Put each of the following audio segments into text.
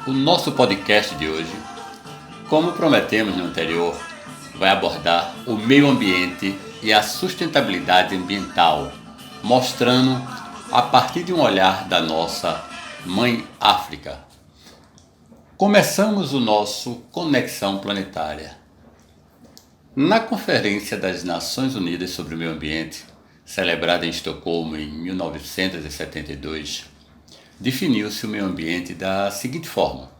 O nosso podcast de hoje, como prometemos no anterior, vai abordar o meio ambiente e a sustentabilidade ambiental, mostrando a partir de um olhar da nossa Mãe África. Começamos o nosso Conexão Planetária. Na Conferência das Nações Unidas sobre o Meio Ambiente, celebrada em Estocolmo em 1972, definiu-se o meio ambiente da seguinte forma: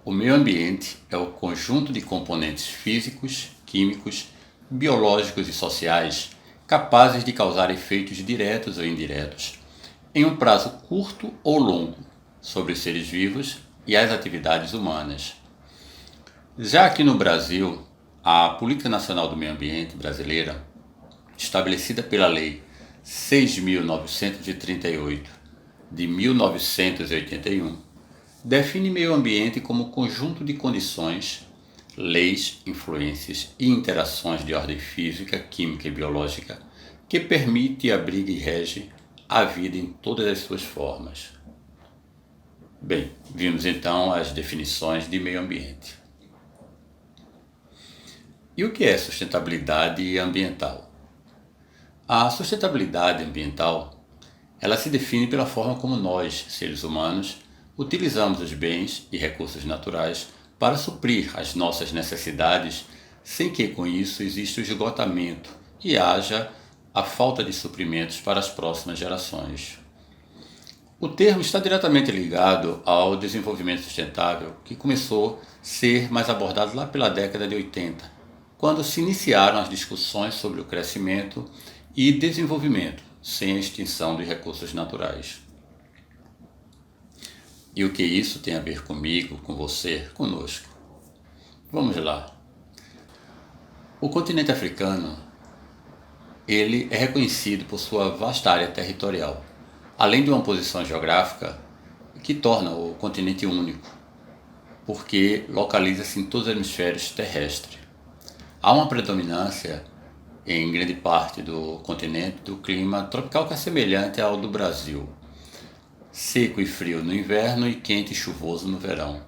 o meio ambiente é o conjunto de componentes físicos, químicos, biológicos e sociais capazes de causar efeitos diretos ou indiretos, em um prazo curto ou longo, sobre os seres vivos e as atividades humanas. Já aqui no Brasil, a Política Nacional do Meio Ambiente brasileira, estabelecida pela Lei 6.938 de 1981, define meio ambiente como conjunto de condições, leis, influências e interações de ordem física, química e biológica que permite, abriga e rege a vida em todas as suas formas. Bem, vimos então as definições de meio ambiente. E o que é sustentabilidade ambiental? A sustentabilidade ambiental, ela se define pela forma como nós, seres humanos, utilizamos os bens e recursos naturais para suprir as nossas necessidades, sem que com isso exista o esgotamento e haja a falta de suprimentos para as próximas gerações. O termo está diretamente ligado ao desenvolvimento sustentável, que começou a ser mais abordado lá pela década de 80, quando se iniciaram as discussões sobre o crescimento e desenvolvimento, sem a extinção dos recursos naturais. E o que isso tem a ver comigo, com você, conosco? Vamos lá. O continente africano, ele é reconhecido por sua vasta área territorial, além de uma posição geográfica que torna o continente único, porque localiza-se em todos os hemisférios terrestres. Há uma predominância em grande parte do continente do clima tropical que é semelhante ao do Brasil, seco e frio no inverno e quente e chuvoso no verão.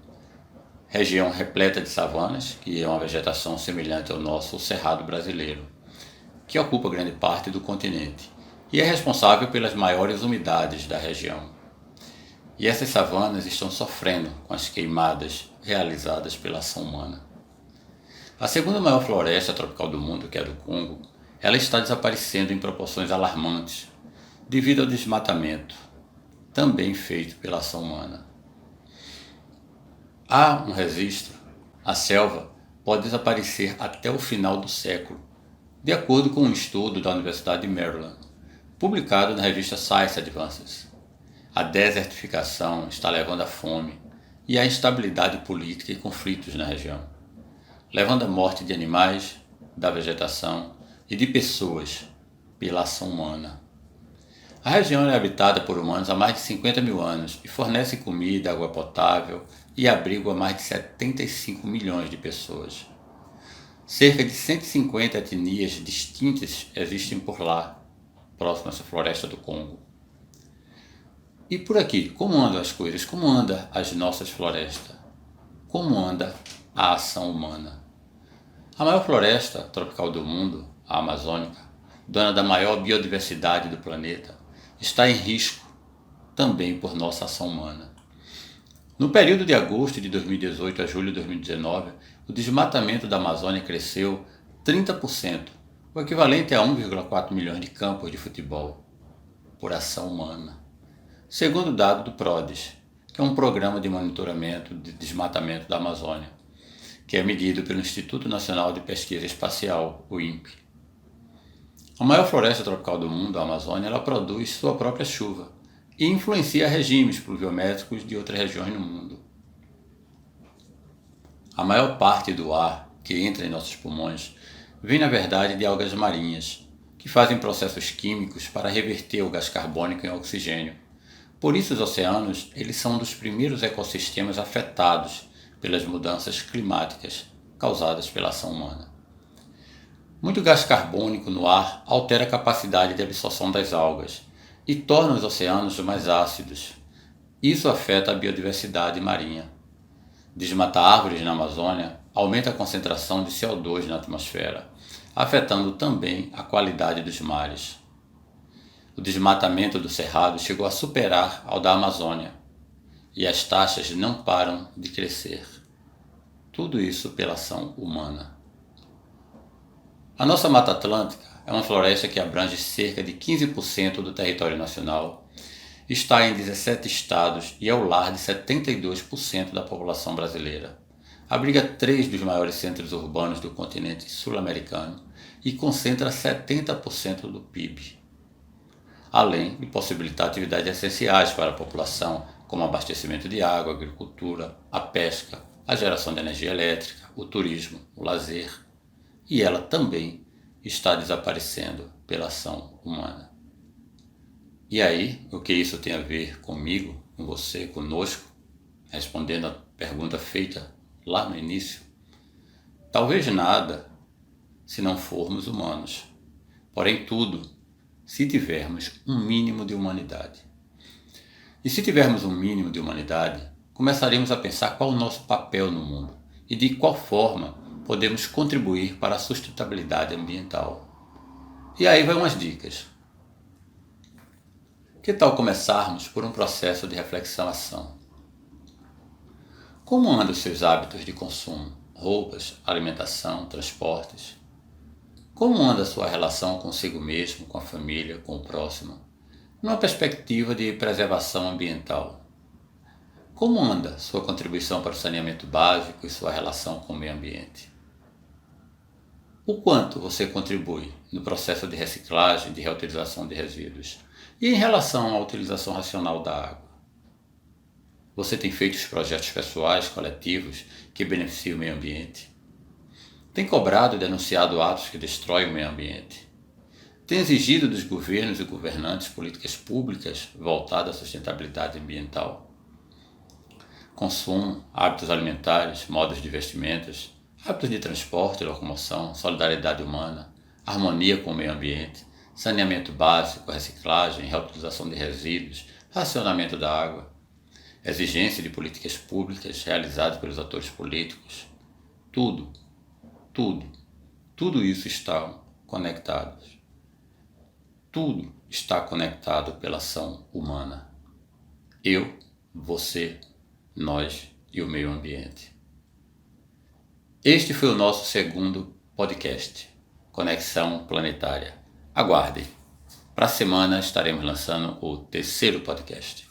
Região repleta de savanas, que é uma vegetação semelhante ao nosso cerrado brasileiro, que ocupa grande parte do continente e é responsável pelas maiores umidades da região. E essas savanas estão sofrendo com as queimadas realizadas pela ação humana. A segunda maior floresta tropical do mundo, que é a do Congo, ela está desaparecendo em proporções alarmantes devido ao desmatamento, também feito pela ação humana. Há um registro: a selva pode desaparecer até o final do século, de acordo com um estudo da Universidade de Maryland, publicado na revista Science Advances. A desertificação está levando à fome e à instabilidade política e conflitos na região, levando à morte de animais, da vegetação e de pessoas pela ação humana. A região é habitada por humanos há mais de 50 mil anos e fornece comida, água potável e abrigo a mais de 75 milhões de pessoas. Cerca de 150 etnias distintas existem por lá, próximo a essa floresta do Congo. E por aqui, como andam as coisas? Como andam as nossas florestas? Como anda a ação humana? A maior floresta tropical do mundo, a Amazônica, dona da maior biodiversidade do planeta, está em risco também por nossa ação humana. No período de agosto de 2018 a julho de 2019, o desmatamento da Amazônia cresceu 30%, o equivalente a 1,4 milhões de campos de futebol, por ação humana. Segundo o dado do PRODES, que é um programa de monitoramento de desmatamento da Amazônia, que é medido pelo Instituto Nacional de Pesquisa Espacial, o INPE. A maior floresta tropical do mundo, a Amazônia, ela produz sua própria chuva e influencia regimes pluviométricos de outras regiões no mundo. A maior parte do ar que entra em nossos pulmões vem, na verdade, de algas marinhas, que fazem processos químicos para reverter o gás carbônico em oxigênio. Por isso, os oceanos, eles são um dos primeiros ecossistemas afetados pelas mudanças climáticas causadas pela ação humana. Muito gás carbônico no ar altera a capacidade de absorção das algas e torna os oceanos mais ácidos Isso afeta a biodiversidade marinha. Desmatar árvores na Amazônia aumenta a concentração de CO2 na atmosfera, afetando também a qualidade dos mares. O desmatamento do Cerrado chegou a superar ao da Amazônia, e as taxas não param de crescer. Tudo isso pela ação humana. A nossa Mata Atlântica é uma floresta que abrange cerca de 15% do território nacional, está em 17 estados e é o lar de 72% da população brasileira. Abriga 3 dos maiores centros urbanos do continente sul-americano e concentra 70% do PIB. Além de possibilitar atividades essenciais para a população, como abastecimento de água, a agricultura, a pesca, a geração de energia elétrica, o turismo, o lazer, e ela também está desaparecendo pela ação humana. E aí, o que isso tem a ver comigo, com você, conosco? Respondendo a pergunta feita lá no início, talvez nada, se não formos humanos. Porém tudo, se tivermos um mínimo de humanidade. E se tivermos um mínimo de humanidade, começaremos a pensar qual o nosso papel no mundo e de qual forma podemos contribuir para a sustentabilidade ambiental. E aí vai umas dicas. Que tal começarmos por um processo de reflexão-ação? Como andam os seus hábitos de consumo? Roupas, alimentação, transportes? Como anda a sua relação consigo mesmo, com a família, com o próximo? Numa perspectiva de preservação ambiental. Como anda sua contribuição para o saneamento básico e sua relação com o meio ambiente? O quanto você contribui no processo de reciclagem e de reutilização de resíduos? E em relação à utilização racional da água? Você tem feito os projetos pessoais, coletivos, que beneficiam o meio ambiente? Tem cobrado e denunciado atos que destroem o meio ambiente? Tem exigido dos governos e governantes políticas públicas voltadas à sustentabilidade ambiental? Consumo, hábitos alimentares, modos de vestimentas, hábitos de transporte e locomoção, solidariedade humana, harmonia com o meio ambiente, saneamento básico, reciclagem, reutilização de resíduos, racionamento da água, exigência de políticas públicas realizadas pelos atores políticos. Tudo isso está conectado. Tudo está conectado pela ação humana. Eu, você, nós e o meio ambiente. Este foi o nosso segundo podcast, Conexão Planetária. Aguardem. Para a semana estaremos lançando o terceiro podcast.